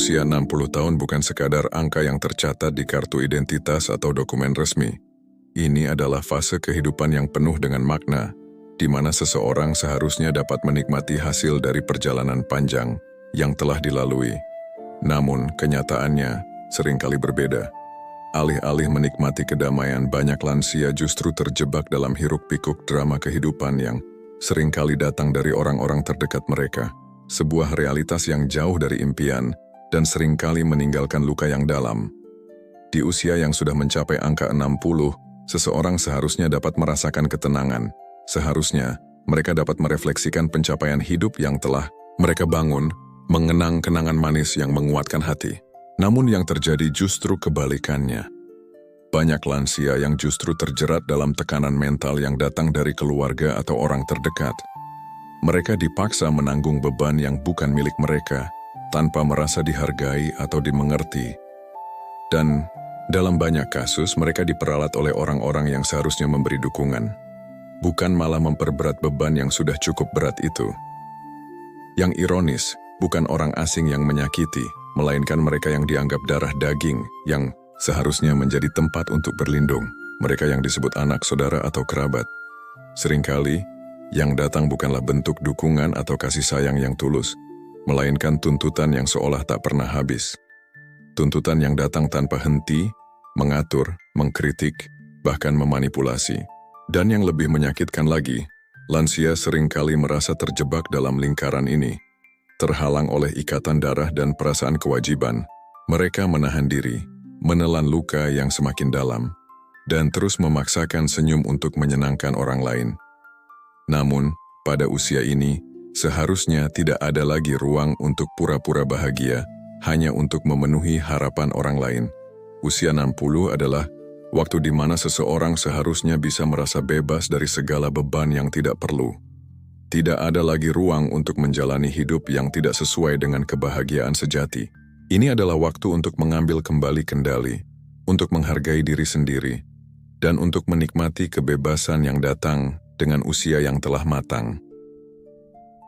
Usia 60 tahun bukan sekadar angka yang tercatat di kartu identitas atau dokumen resmi. Ini adalah fase kehidupan yang penuh dengan makna, di mana seseorang seharusnya dapat menikmati hasil dari perjalanan panjang yang telah dilalui. Namun, kenyataannya seringkali berbeda. Alih-alih menikmati kedamaian, banyak lansia justru terjebak dalam hiruk-pikuk drama kehidupan yang seringkali datang dari orang-orang terdekat mereka. Sebuah realitas yang jauh dari impian dan seringkali meninggalkan luka yang dalam. Di usia yang sudah mencapai angka 60, seseorang seharusnya dapat merasakan ketenangan. Seharusnya, mereka dapat merefleksikan pencapaian hidup yang telah mereka bangun, mengenang kenangan manis yang menguatkan hati. Namun yang terjadi justru kebalikannya. Banyak lansia yang justru terjerat dalam tekanan mental yang datang dari keluarga atau orang terdekat. Mereka dipaksa menanggung beban yang bukan milik mereka, tanpa merasa dihargai atau dimengerti. Dan dalam banyak kasus, mereka diperalat oleh orang-orang yang seharusnya memberi dukungan, bukan malah memperberat beban yang sudah cukup berat itu. Yang ironis, bukan orang asing yang menyakiti, melainkan mereka yang dianggap darah daging, yang seharusnya menjadi tempat untuk berlindung, mereka yang disebut anak, saudara, atau kerabat. Seringkali, yang datang bukanlah bentuk dukungan atau kasih sayang yang tulus, melainkan tuntutan yang seolah tak pernah habis. Tuntutan yang datang tanpa henti, mengatur, mengkritik, bahkan memanipulasi. Dan yang lebih menyakitkan lagi, lansia seringkali merasa terjebak dalam lingkaran ini. Terhalang oleh ikatan darah dan perasaan kewajiban, mereka menahan diri, menelan luka yang semakin dalam, dan terus memaksakan senyum untuk menyenangkan orang lain. Namun, pada usia ini, seharusnya tidak ada lagi ruang untuk pura-pura bahagia, hanya untuk memenuhi harapan orang lain. Usia 60 adalah waktu di mana seseorang seharusnya bisa merasa bebas dari segala beban yang tidak perlu. Tidak ada lagi ruang untuk menjalani hidup yang tidak sesuai dengan kebahagiaan sejati. Ini adalah waktu untuk mengambil kembali kendali, untuk menghargai diri sendiri, dan untuk menikmati kebebasan yang datang dengan usia yang telah matang.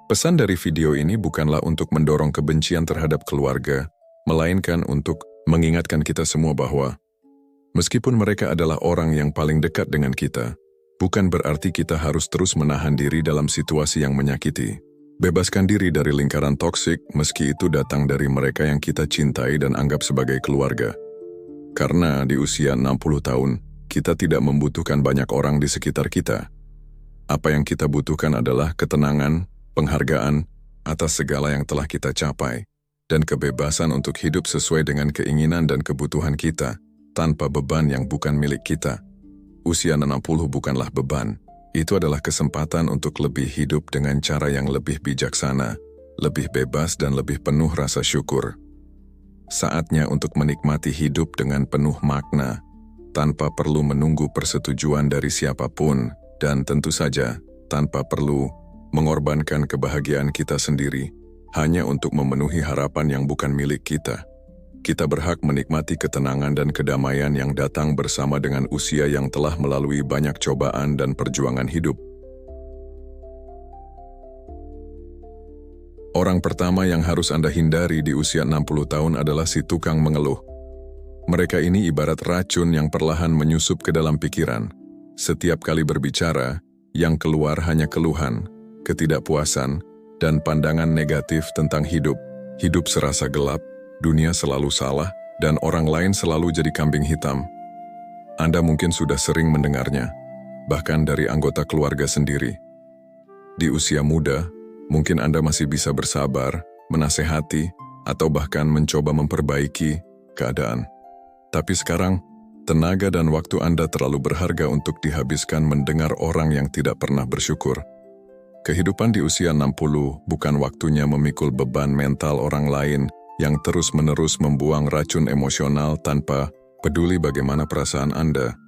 Pesan dari video ini bukanlah untuk mendorong kebencian terhadap keluarga, melainkan untuk mengingatkan kita semua bahwa meskipun mereka adalah orang yang paling dekat dengan kita, bukan berarti kita harus terus menahan diri dalam situasi yang menyakiti. Bebaskan diri dari lingkaran toksik meski itu datang dari mereka yang kita cintai dan anggap sebagai keluarga. Karena di usia 60 tahun, kita tidak membutuhkan banyak orang di sekitar kita. Apa yang kita butuhkan adalah ketenangan, penghargaan atas segala yang telah kita capai, dan kebebasan untuk hidup sesuai dengan keinginan dan kebutuhan kita, tanpa beban yang bukan milik kita. Usia 60 bukanlah beban, itu adalah kesempatan untuk lebih hidup dengan cara yang lebih bijaksana, lebih bebas dan lebih penuh rasa syukur. Saatnya untuk menikmati hidup dengan penuh makna, tanpa perlu menunggu persetujuan dari siapapun, dan tentu saja tanpa perlu mengorbankan kebahagiaan kita sendiri, hanya untuk memenuhi harapan yang bukan milik kita. Kita berhak menikmati ketenangan dan kedamaian yang datang bersama dengan usia yang telah melalui banyak cobaan dan perjuangan hidup. Orang pertama yang harus Anda hindari di usia 60 tahun adalah si tukang mengeluh. Mereka ini ibarat racun yang perlahan menyusup ke dalam pikiran. Setiap kali berbicara, yang keluar hanya keluhan, ketidakpuasan, dan pandangan negatif tentang hidup. Hidup serasa gelap, dunia selalu salah, dan orang lain selalu jadi kambing hitam. Anda mungkin sudah sering mendengarnya, bahkan dari anggota keluarga sendiri. Di usia muda, mungkin Anda masih bisa bersabar, menasehati, atau bahkan mencoba memperbaiki keadaan. Tapi sekarang, tenaga dan waktu Anda terlalu berharga untuk dihabiskan mendengar orang yang tidak pernah bersyukur. Kehidupan di usia 60 bukan waktunya memikul beban mental orang lain yang terus-menerus membuang racun emosional tanpa peduli bagaimana perasaan Anda.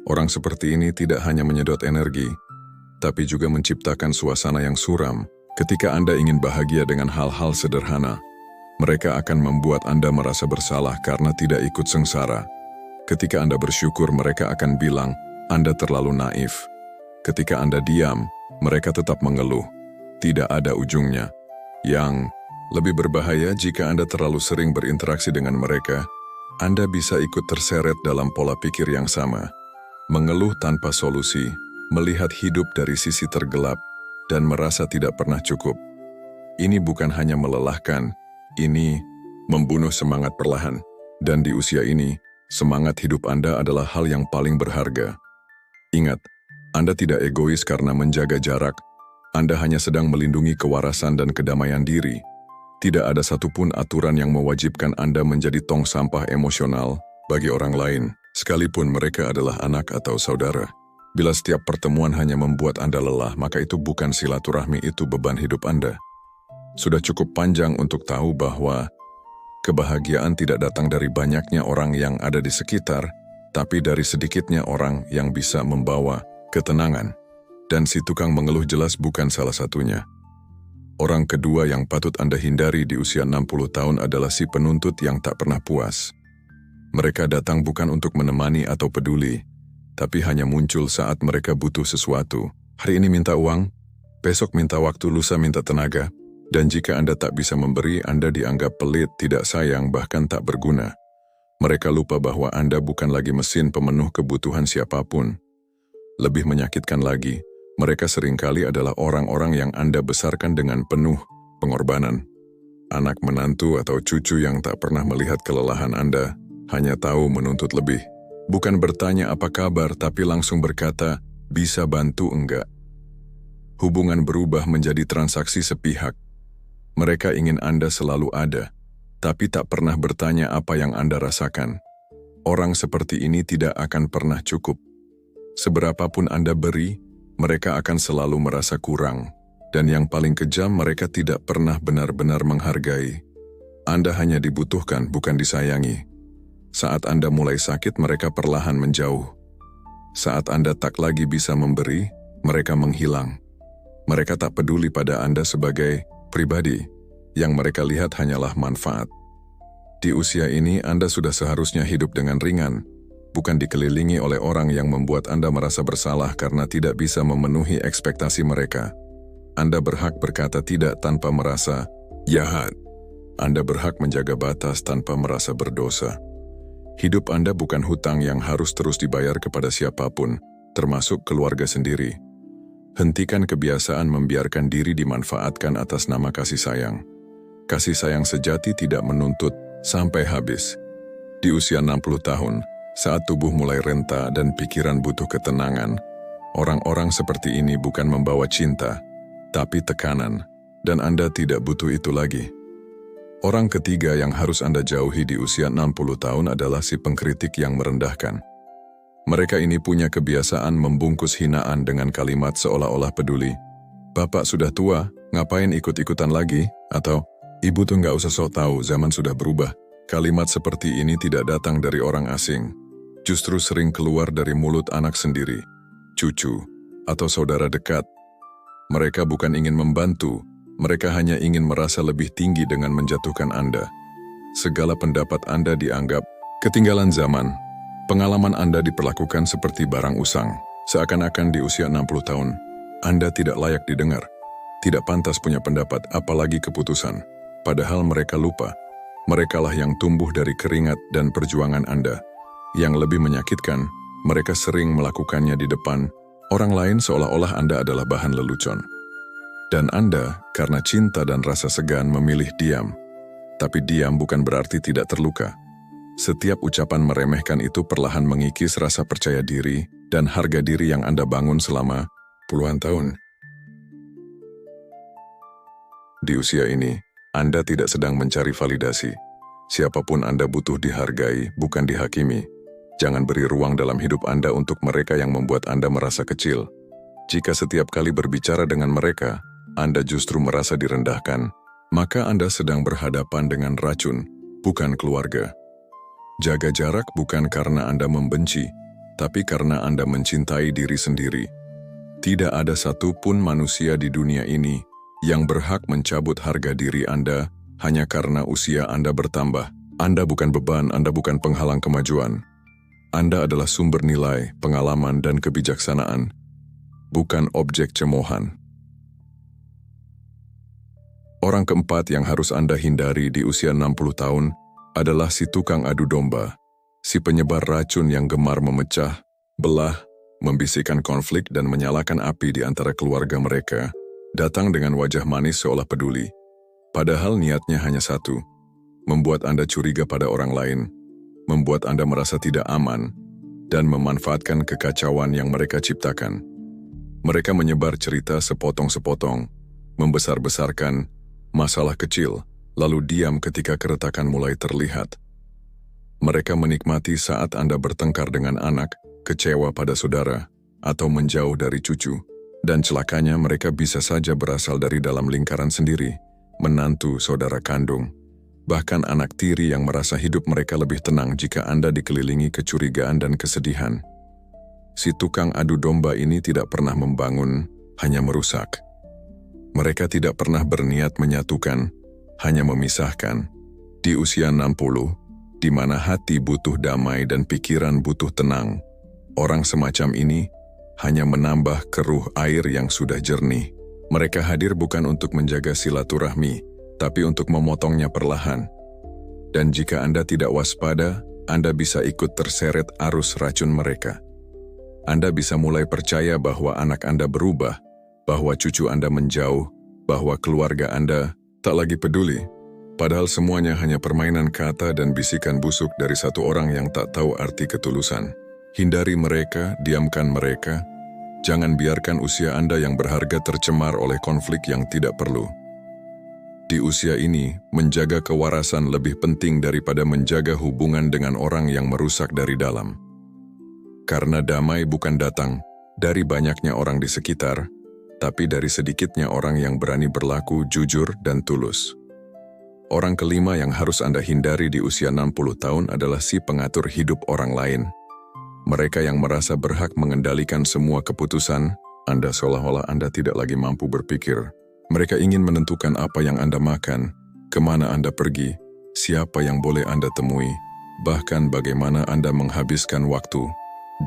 Orang seperti ini tidak hanya menyedot energi, tapi juga menciptakan suasana yang suram. Ketika Anda ingin bahagia dengan hal-hal sederhana, mereka akan membuat Anda merasa bersalah karena tidak ikut sengsara. Ketika Anda bersyukur, mereka akan bilang, Anda terlalu naif. Ketika Anda diam, mereka tetap mengeluh. Tidak ada ujungnya. Yang Lebih berbahaya jika Anda terlalu sering berinteraksi dengan mereka, Anda bisa ikut terseret dalam pola pikir yang sama, mengeluh tanpa solusi, melihat hidup dari sisi tergelap, dan merasa tidak pernah cukup. Ini bukan hanya melelahkan, ini membunuh semangat perlahan. Dan di usia ini, semangat hidup Anda adalah hal yang paling berharga. Ingat, Anda tidak egois karena menjaga jarak. Anda hanya sedang melindungi kewarasan dan kedamaian diri. Tidak ada satupun aturan yang mewajibkan Anda menjadi tong sampah emosional bagi orang lain, sekalipun mereka adalah anak atau saudara. Bila setiap pertemuan hanya membuat Anda lelah, maka itu bukan silaturahmi, itu beban hidup Anda. Sudah cukup panjang untuk tahu bahwa kebahagiaan tidak datang dari banyaknya orang yang ada di sekitar, tapi dari sedikitnya orang yang bisa membawa ketenangan. Dan si tukang mengeluh jelas bukan salah satunya. Orang kedua yang patut Anda hindari di usia 60 tahun adalah si penuntut yang tak pernah puas. Mereka datang bukan untuk menemani atau peduli, tapi hanya muncul saat mereka butuh sesuatu. Hari ini minta uang, besok minta waktu, lusa minta tenaga. Dan jika Anda tak bisa memberi, Anda dianggap pelit, tidak sayang, bahkan tak berguna. Mereka lupa bahwa Anda bukan lagi mesin pemenuh kebutuhan siapapun. Lebih menyakitkan lagi, mereka seringkali adalah orang-orang yang Anda besarkan dengan penuh pengorbanan. Anak menantu atau cucu yang tak pernah melihat kelelahan Anda, hanya tahu menuntut lebih. Bukan bertanya apa kabar, tapi langsung berkata, bisa bantu enggak? Hubungan berubah menjadi transaksi sepihak. Mereka ingin Anda selalu ada, tapi tak pernah bertanya apa yang Anda rasakan. Orang seperti ini tidak akan pernah cukup. Seberapapun Anda beri, mereka akan selalu merasa kurang. Dan yang paling kejam, mereka tidak pernah benar-benar menghargai. Anda hanya dibutuhkan, bukan disayangi. Saat Anda mulai sakit, mereka perlahan menjauh. Saat Anda tak lagi bisa memberi, mereka menghilang. Mereka tak peduli pada Anda sebagai pribadi, yang mereka lihat hanyalah manfaat. Di usia ini, Anda sudah seharusnya hidup dengan ringan, bukan dikelilingi oleh orang yang membuat Anda merasa bersalah karena tidak bisa memenuhi ekspektasi mereka. Anda berhak berkata tidak tanpa merasa jahat. Anda berhak menjaga batas tanpa merasa berdosa. Hidup Anda bukan hutang yang harus terus dibayar kepada siapapun, termasuk keluarga sendiri. Hentikan kebiasaan membiarkan diri dimanfaatkan atas nama kasih sayang. Kasih sayang sejati tidak menuntut sampai habis. Di usia 60 tahun, saat tubuh mulai renta dan pikiran butuh ketenangan, orang-orang seperti ini bukan membawa cinta, tapi tekanan, dan Anda tidak butuh itu lagi. Orang ketiga yang harus Anda jauhi di usia 60 tahun adalah si pengkritik yang merendahkan. Mereka ini punya kebiasaan membungkus hinaan dengan kalimat seolah-olah peduli. Bapak sudah tua, ngapain ikut-ikutan lagi? Atau, ibu tuh nggak usah sok tahu, zaman sudah berubah. Kalimat seperti ini tidak datang dari orang asing. Justru sering keluar dari mulut anak sendiri, cucu, atau saudara dekat. Mereka bukan ingin membantu, mereka hanya ingin merasa lebih tinggi dengan menjatuhkan Anda. Segala pendapat Anda dianggap ketinggalan zaman. Pengalaman Anda diperlakukan seperti barang usang, seakan-akan di usia 60 tahun. Anda tidak layak didengar, tidak pantas punya pendapat, apalagi keputusan. Padahal mereka lupa, merekalah yang tumbuh dari keringat dan perjuangan Anda. Yang lebih menyakitkan, mereka sering melakukannya di depan orang lain seolah-olah Anda adalah bahan lelucon. Dan Anda, karena cinta dan rasa segan, memilih diam. Tapi diam bukan berarti tidak terluka. Setiap ucapan meremehkan itu perlahan mengikis rasa percaya diri dan harga diri yang Anda bangun selama puluhan tahun. Di usia ini, Anda tidak sedang mencari validasi. Siapapun Anda butuh dihargai, bukan dihakimi. Jangan beri ruang dalam hidup Anda untuk mereka yang membuat Anda merasa kecil. Jika setiap kali berbicara dengan mereka, Anda justru merasa direndahkan, maka Anda sedang berhadapan dengan racun, bukan keluarga. Jaga jarak bukan karena Anda membenci, tapi karena Anda mencintai diri sendiri. Tidak ada satupun manusia di dunia ini yang berhak mencabut harga diri Anda hanya karena usia Anda bertambah. Anda bukan beban, Anda bukan penghalang kemajuan. Anda adalah sumber nilai, pengalaman, dan kebijaksanaan, bukan objek cemoohan. Orang keempat yang harus Anda hindari di usia 60 tahun adalah si tukang adu domba, si penyebar racun yang gemar memecah, belah, membisikkan konflik dan menyalakan api di antara keluarga mereka, datang dengan wajah manis seolah peduli. Padahal niatnya hanya satu, membuat Anda curiga pada orang lain, membuat Anda merasa tidak aman, dan memanfaatkan kekacauan yang mereka ciptakan. Mereka menyebar cerita sepotong-sepotong, membesar-besarkan masalah kecil, lalu diam ketika keretakan mulai terlihat. Mereka menikmati saat Anda bertengkar dengan anak, kecewa pada saudara, atau menjauh dari cucu, dan celakanya mereka bisa saja berasal dari dalam lingkaran sendiri, menantu saudara kandung, bahkan anak tiri yang merasa hidup mereka lebih tenang jika Anda dikelilingi kecurigaan dan kesedihan. Si tukang adu domba ini tidak pernah membangun, hanya merusak. Mereka tidak pernah berniat menyatukan, hanya memisahkan. Di usia 60, di mana hati butuh damai dan pikiran butuh tenang, orang semacam ini hanya menambah keruh air yang sudah jernih. Mereka hadir bukan untuk menjaga silaturahmi, tapi untuk memotongnya perlahan. Dan jika Anda tidak waspada, Anda bisa ikut terseret arus racun mereka. Anda bisa mulai percaya bahwa anak Anda berubah, bahwa cucu Anda menjauh, bahwa keluarga Anda tak lagi peduli. Padahal semuanya hanya permainan kata dan bisikan busuk dari satu orang yang tak tahu arti ketulusan. Hindari mereka, diamkan mereka. Jangan biarkan usia Anda yang berharga tercemar oleh konflik yang tidak perlu. Di usia ini, menjaga kewarasan lebih penting daripada menjaga hubungan dengan orang yang merusak dari dalam. Karena damai bukan datang dari banyaknya orang di sekitar, tapi dari sedikitnya orang yang berani berlaku jujur dan tulus. Orang kelima yang harus Anda hindari di usia 60 tahun adalah si pengatur hidup orang lain. Mereka yang merasa berhak mengendalikan semua keputusan Anda seolah-olah Anda tidak lagi mampu berpikir. Mereka ingin menentukan apa yang Anda makan, kemana Anda pergi, siapa yang boleh Anda temui, bahkan bagaimana Anda menghabiskan waktu.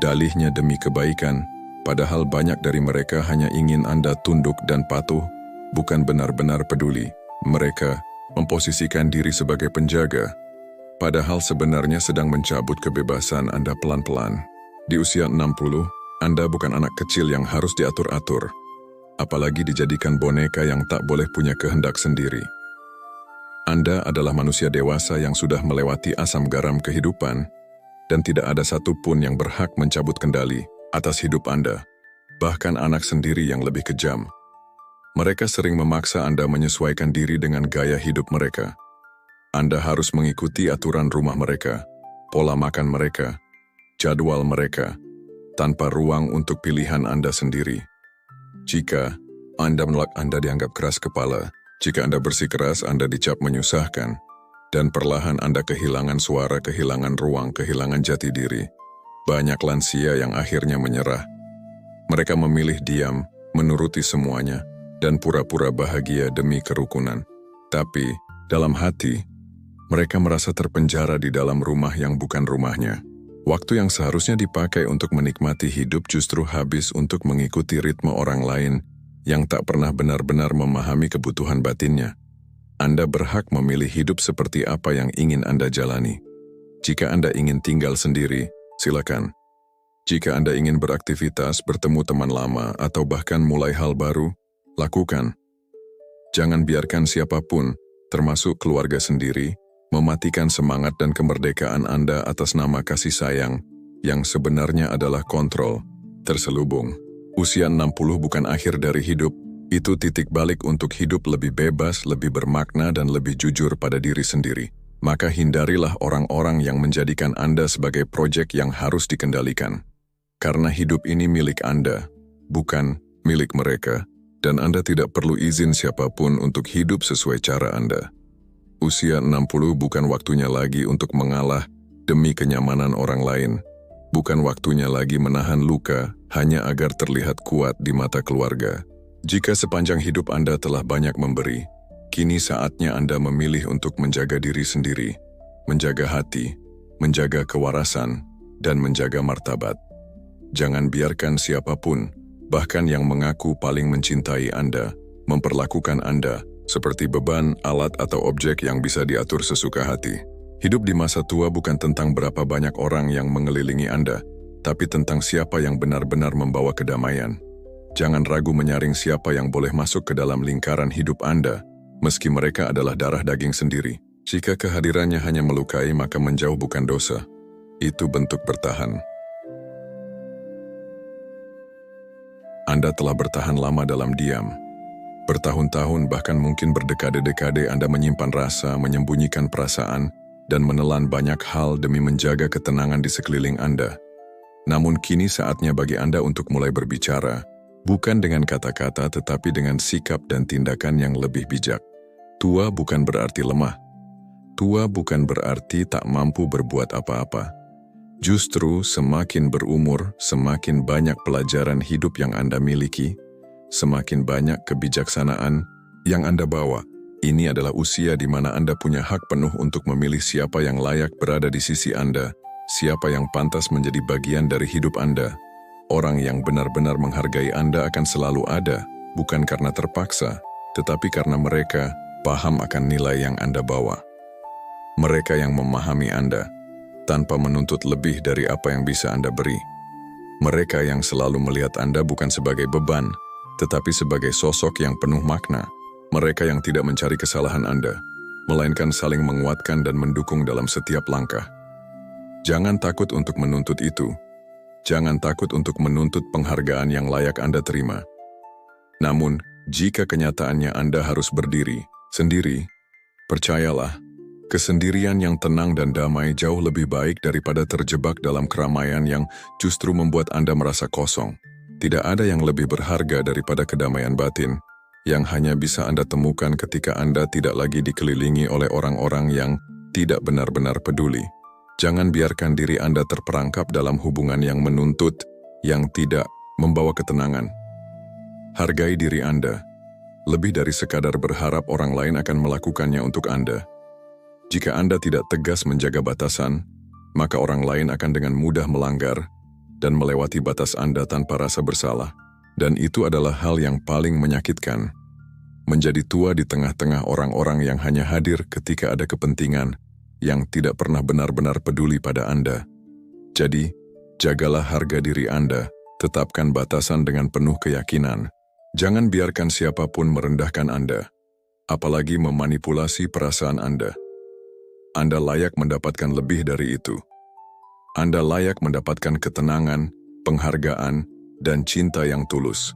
Dalihnya demi kebaikan, padahal banyak dari mereka hanya ingin Anda tunduk dan patuh, bukan benar-benar peduli. Mereka memposisikan diri sebagai penjaga, padahal sebenarnya sedang mencabut kebebasan Anda pelan-pelan. Di usia 60, Anda bukan anak kecil yang harus diatur-atur, apalagi dijadikan boneka yang tak boleh punya kehendak sendiri. Anda adalah manusia dewasa yang sudah melewati asam garam kehidupan, dan tidak ada satupun yang berhak mencabut kendali atas hidup Anda, bahkan anak sendiri yang lebih kejam. Mereka sering memaksa Anda menyesuaikan diri dengan gaya hidup mereka. Anda harus mengikuti aturan rumah mereka, pola makan mereka, jadwal mereka, tanpa ruang untuk pilihan Anda sendiri. Jika Anda menolak, Anda dianggap keras kepala. Jika Anda bersikeras, Anda dicap menyusahkan. Dan perlahan Anda kehilangan suara, kehilangan ruang, kehilangan jati diri. Banyak lansia yang akhirnya menyerah. Mereka memilih diam, menuruti semuanya, dan pura-pura bahagia demi kerukunan. Tapi, dalam hati, mereka merasa terpenjara di dalam rumah yang bukan rumahnya. Waktu yang seharusnya dipakai untuk menikmati hidup justru habis untuk mengikuti ritme orang lain yang tak pernah benar-benar memahami kebutuhan batinnya. Anda berhak memilih hidup seperti apa yang ingin Anda jalani. Jika Anda ingin tinggal sendiri, silakan. Jika Anda ingin beraktivitas, bertemu teman lama, atau bahkan mulai hal baru, lakukan. Jangan biarkan siapapun, termasuk keluarga sendiri, mematikan semangat dan kemerdekaan Anda atas nama kasih sayang, yang sebenarnya adalah kontrol, terselubung. Usia 60 bukan akhir dari hidup, itu titik balik untuk hidup lebih bebas, lebih bermakna, dan lebih jujur pada diri sendiri. Maka hindarilah orang-orang yang menjadikan Anda sebagai proyek yang harus dikendalikan. Karena hidup ini milik Anda, bukan milik mereka, dan Anda tidak perlu izin siapapun untuk hidup sesuai cara Anda. Usia 60 bukan waktunya lagi untuk mengalah demi kenyamanan orang lain. Bukan waktunya lagi menahan luka hanya agar terlihat kuat di mata keluarga. Jika sepanjang hidup Anda telah banyak memberi, kini saatnya Anda memilih untuk menjaga diri sendiri, menjaga hati, menjaga kewarasan, dan menjaga martabat. Jangan biarkan siapapun, bahkan yang mengaku paling mencintai Anda, memperlakukan Anda seperti beban, alat, atau objek yang bisa diatur sesuka hati. Hidup di masa tua bukan tentang berapa banyak orang yang mengelilingi Anda, tapi tentang siapa yang benar-benar membawa kedamaian. Jangan ragu menyaring siapa yang boleh masuk ke dalam lingkaran hidup Anda, meski mereka adalah darah daging sendiri. Jika kehadirannya hanya melukai, maka menjauh bukan dosa. Itu bentuk bertahan. Anda telah bertahan lama dalam diam. Bertahun-tahun, bahkan mungkin berdekade-dekade Anda menyimpan rasa, menyembunyikan perasaan, dan menelan banyak hal demi menjaga ketenangan di sekeliling Anda. Namun kini saatnya bagi Anda untuk mulai berbicara, bukan dengan kata-kata tetapi dengan sikap dan tindakan yang lebih bijak. Tua bukan berarti lemah. Tua bukan berarti tak mampu berbuat apa-apa. Justru semakin berumur, semakin banyak pelajaran hidup yang Anda miliki, semakin banyak kebijaksanaan yang Anda bawa. Ini adalah usia di mana Anda punya hak penuh untuk memilih siapa yang layak berada di sisi Anda, siapa yang pantas menjadi bagian dari hidup Anda. Orang yang benar-benar menghargai Anda akan selalu ada, bukan karena terpaksa, tetapi karena mereka paham akan nilai yang Anda bawa. Mereka yang memahami Anda, tanpa menuntut lebih dari apa yang bisa Anda beri. Mereka yang selalu melihat Anda bukan sebagai beban, tetapi sebagai sosok yang penuh makna. Mereka yang tidak mencari kesalahan Anda, melainkan saling menguatkan dan mendukung dalam setiap langkah. Jangan takut untuk menuntut itu. Jangan takut untuk menuntut penghargaan yang layak Anda terima. Namun, jika kenyataannya Anda harus berdiri sendiri, percayalah, kesendirian yang tenang dan damai jauh lebih baik daripada terjebak dalam keramaian yang justru membuat Anda merasa kosong. Tidak ada yang lebih berharga daripada kedamaian batin, yang hanya bisa Anda temukan ketika Anda tidak lagi dikelilingi oleh orang-orang yang tidak benar-benar peduli. Jangan biarkan diri Anda terperangkap dalam hubungan yang menuntut, yang tidak membawa ketenangan. Hargai diri Anda, lebih dari sekadar berharap orang lain akan melakukannya untuk Anda. Jika Anda tidak tegas menjaga batasan, maka orang lain akan dengan mudah melanggar dan melewati batas Anda tanpa rasa bersalah. Dan itu adalah hal yang paling menyakitkan. Menjadi tua di tengah-tengah orang-orang yang hanya hadir ketika ada kepentingan, yang tidak pernah benar-benar peduli pada Anda. Jadi, jagalah harga diri Anda, tetapkan batasan dengan penuh keyakinan. Jangan biarkan siapapun merendahkan Anda, apalagi memanipulasi perasaan Anda. Anda layak mendapatkan lebih dari itu. Anda layak mendapatkan ketenangan, penghargaan, dan cinta yang tulus.